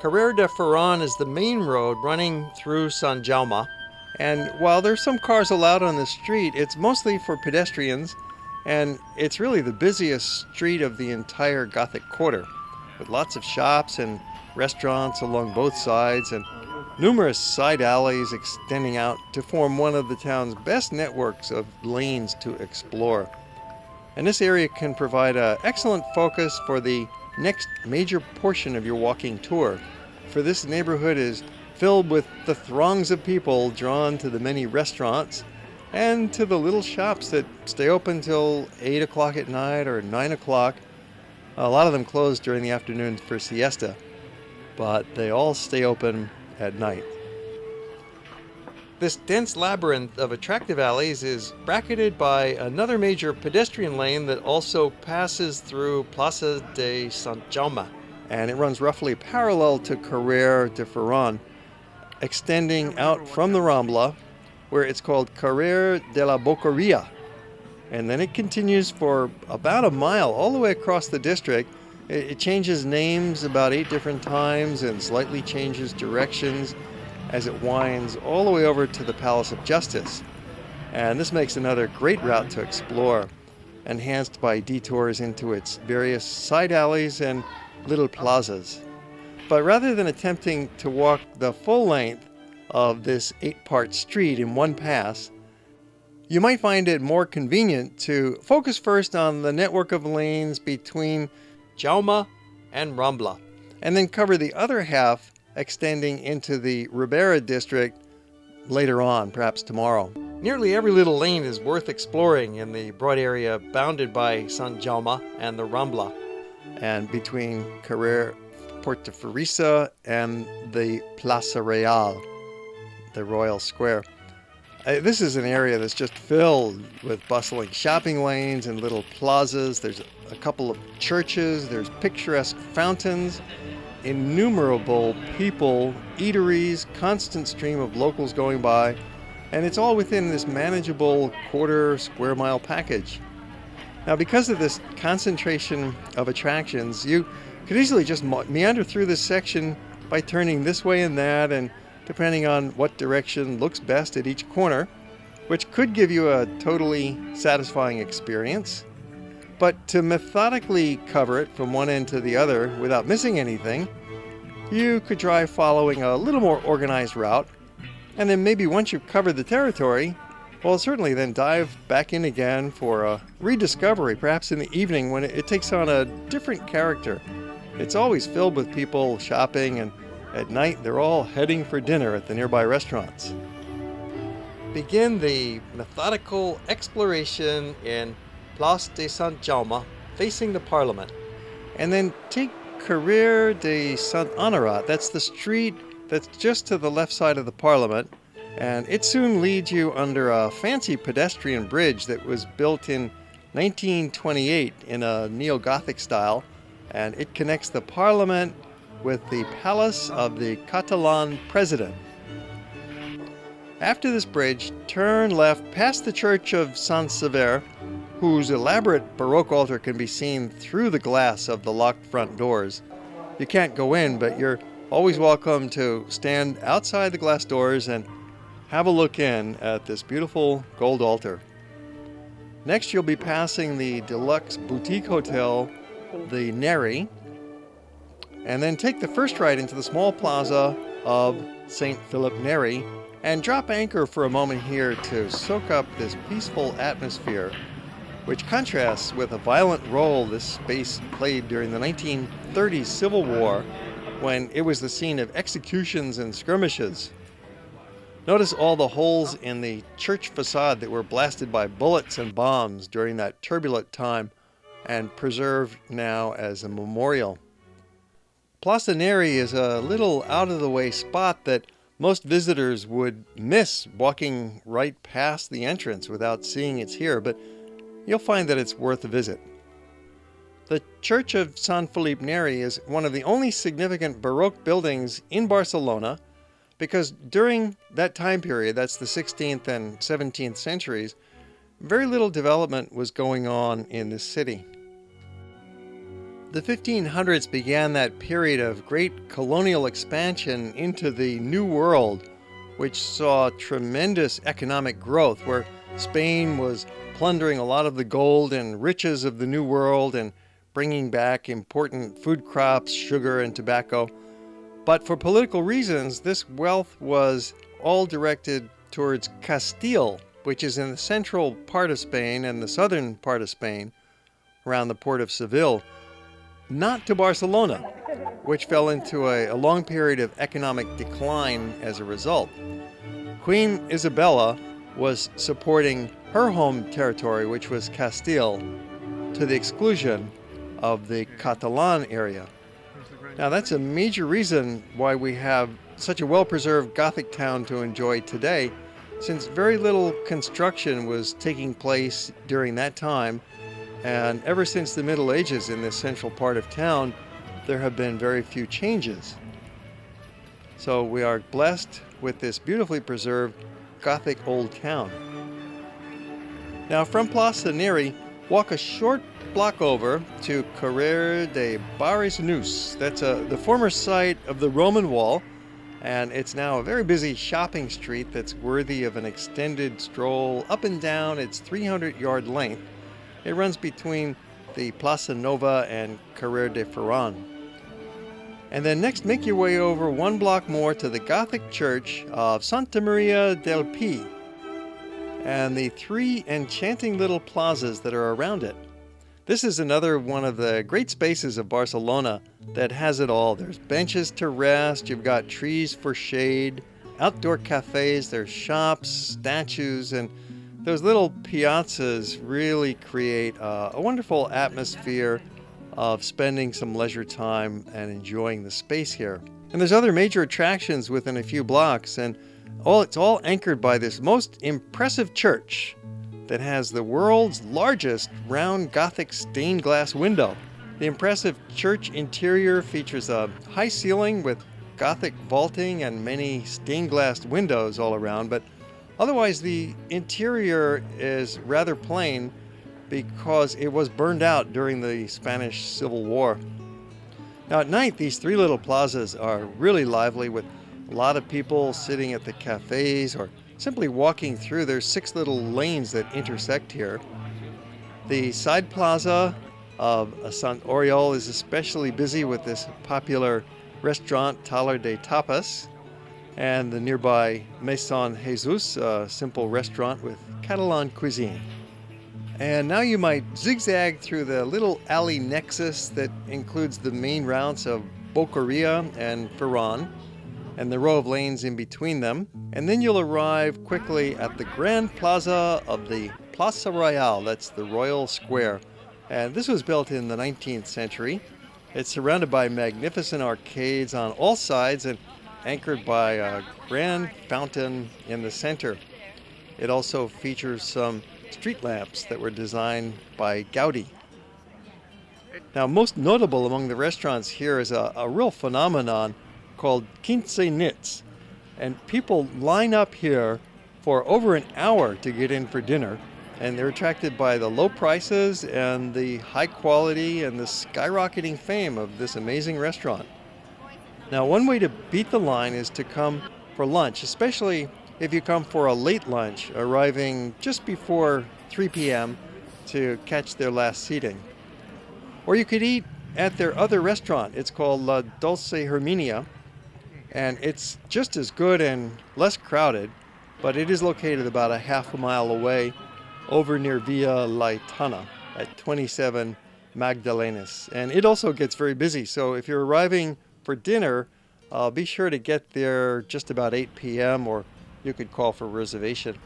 Carrer de Ferran is the main road running through Sant Jaume, and while there's some cars allowed on the street, it's mostly for pedestrians, and it's really the busiest street of the entire Gothic Quarter, with lots of shops and restaurants along both sides and numerous side alleys extending out to form one of the town's best networks of lanes to explore. And this area can provide an excellent focus for the next major portion of your walking tour, for this neighborhood is filled with the throngs of people drawn to the many restaurants and to the little shops that stay open till 8 o'clock at night or 9 o'clock. A lot of them close during the afternoon for siesta, but they all stay open at night. This dense labyrinth of attractive alleys is bracketed by another major pedestrian lane that also passes through Placa de Sant Jaume, and it runs roughly parallel to Carrer de Ferran, extending out from the Rambla, where it's called Carrer de la Boqueria. And then it continues for about a mile all the way across the district. It changes names about 8 different times and slightly changes directions as it winds all the way over to the Palace of Justice. And this makes another great route to explore, enhanced by detours into its various side alleys and little plazas. But rather than attempting to walk the full length of this 8-part street in one pass, you might find it more convenient to focus first on the network of lanes between Jaume and Rambla, and then cover the other half extending into the Ribera district later on, perhaps tomorrow. Nearly every little lane is worth exploring in the broad area bounded by Sant Jaume and the Rambla, and between Carrer Portaferrissa and the Plaça Real, the Royal Square. This is an area that's just filled with bustling shopping lanes and little plazas. There's a couple of churches, there's picturesque fountains, innumerable people, eateries, constant stream of locals going by, and it's all within this manageable quarter square mile package. Now, because of this concentration of attractions, you could easily just meander through this section by turning this way and that, and depending on what direction looks best at each corner, which could give you a totally satisfying experience. But to methodically cover it from one end to the other without missing anything, you could try following a little more organized route, and then maybe once you've covered the territory, well, certainly then dive back in again for a rediscovery, perhaps in the evening when it takes on a different character. It's always filled with people shopping, and at night they're all heading for dinner at the nearby restaurants. Begin the methodical exploration in Plaça de Sant Jaume, facing the Parliament, and then take Carrer de Sant Honorat. That's the street that's just to the left side of the Parliament, and it soon leads you under a fancy pedestrian bridge that was built in 1928 in a neo-Gothic style, and it connects the Parliament with the palace of the Catalan president. After this bridge, turn left past the church of Sant Sever, whose elaborate Baroque altar can be seen through the glass of the locked front doors. You can't go in, but you're always welcome to stand outside the glass doors and have a look in at this beautiful gold altar. Next, you'll be passing the deluxe boutique hotel, the Neri, and then take the first right into the small plaza of St. Felip Neri and drop anchor for a moment here to soak up this peaceful atmosphere, which contrasts with a violent role this space played during the 1930s Civil War, when it was the scene of executions and skirmishes. Notice all the holes in the church facade that were blasted by bullets and bombs during that turbulent time and preserved now as a memorial. Plaça Neri is a little out-of-the-way spot that most visitors would miss walking right past the entrance without seeing it's here, but you'll find that it's worth a visit. The Church of Sant Felip Neri is one of the only significant Baroque buildings in Barcelona, because during that time period, that's the 16th and 17th centuries, very little development was going on in this city. The 1500s began that period of great colonial expansion into the New World, which saw tremendous economic growth, where Spain was plundering a lot of the gold and riches of the New World and bringing back important food crops, sugar, and tobacco. But for political reasons, this wealth was all directed towards Castile, which is in the central part of Spain and the southern part of Spain, around the port of Seville, not to Barcelona, which fell into a long period of economic decline as a result. Queen Isabella was supporting her home territory, which was Castile, to the exclusion of the Catalan area. Now that's a major reason why we have such a well-preserved Gothic town to enjoy today, since very little construction was taking place during that time. And ever since the Middle Ages in this central part of town, there have been very few changes. So we are blessed with this beautifully preserved Gothic old town. Now from Plaça Neri, walk a short block over to Carrer de Barcelona. That's the former site of the Roman wall, and it's now a very busy shopping street that's worthy of an extended stroll up and down its 300-yard length. It runs between the Plaça Nova and Carrer de Ferran. And then next, make your way over one block more to the Gothic church of Santa Maria del Pi and the three enchanting little plazas that are around it. This is another one of the great spaces of Barcelona that has it all. There's benches to rest, you've got trees for shade, outdoor cafes, there's shops, statues, and those little piazzas really create a wonderful atmosphere of spending some leisure time and enjoying the space here. And there's other major attractions within a few blocks, and it's all anchored by this most impressive church that has the world's largest round Gothic stained glass window. The impressive church interior features a high ceiling with Gothic vaulting and many stained glass windows all around, but otherwise, the interior is rather plain because it was burned out during the Spanish Civil War. Now at night, these three little plazas are really lively with a lot of people sitting at the cafes or simply walking through. There's 6 little lanes that intersect here. The side plaza of Sant Oriol is especially busy with this popular restaurant, Taller de Tapas, and the nearby Maison Jesus, a simple restaurant with Catalan cuisine. And now you might zigzag through the little alley nexus that includes the main routes of Boqueria and Ferran, and the row of lanes in between them. And then you'll arrive quickly at the Grand Plaza of the Plaça Royal, that's the Royal Square. And this was built in the 19th century. It's surrounded by magnificent arcades on all sides and anchored by a grand fountain in the center. It also features some street lamps that were designed by Gaudi. Now, most notable among the restaurants here is a real phenomenon called 15 nits. And people line up here for over an hour to get in for dinner. And they're attracted by the low prices and the high quality and the skyrocketing fame of this amazing restaurant. Now, one way to beat the line is to come for lunch, especially if you come for a late lunch, arriving just before 3 p.m. to catch their last seating. Or you could eat at their other restaurant. It's called La Dulce Herminia, and it's just as good and less crowded, but it is located about a half a mile away over near Via Laetana at 27 Magdalenas. And it also gets very busy, so if you're arriving for dinner, be sure to get there just about 8 p.m. or you could call for a reservation.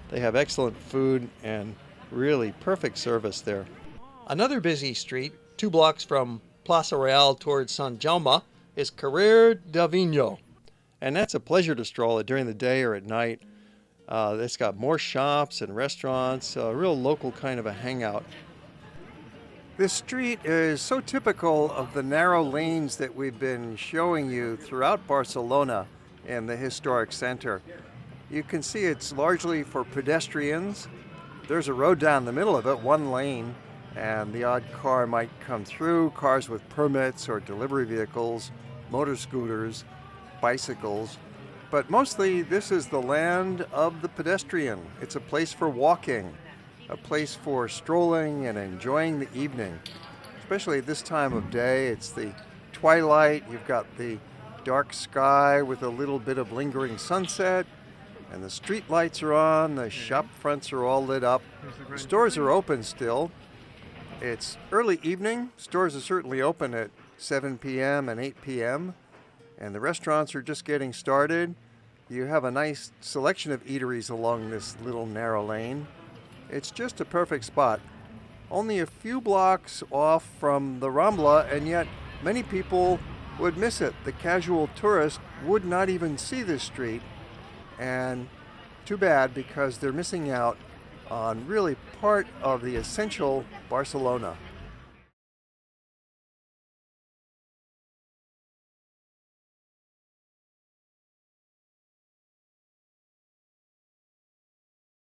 They have excellent food and really perfect service there. Another busy street, 2 blocks from Plaça Royal towards Sant Jaume, is Carrer de Avinyó. And that's a pleasure to stroll it during the day or at night. It's got more shops and restaurants, a real local kind of a hangout. This street is so typical of the narrow lanes that we've been showing you throughout Barcelona and the historic center. You can see it's largely for pedestrians. There's a road down the middle of it, 1 lane, and the odd car might come through, cars with permits or delivery vehicles, motor scooters, bicycles. But mostly this is the land of the pedestrian. It's a place for walking, a place for strolling and enjoying the evening. Especially this time of day, it's the twilight, you've got the dark sky with a little bit of lingering sunset, and the street lights are on, the shop fronts are all lit up. The stores are open still. It's early evening. Stores are certainly open at 7 p.m. and 8 p.m., and the restaurants are just getting started. You have a nice selection of eateries along this little narrow lane. It's just a perfect spot. Only a few blocks off from the Rambla, and yet many people would miss it. The casual tourist would not even see this street, and too bad, because they're missing out on really part of the essential Barcelona.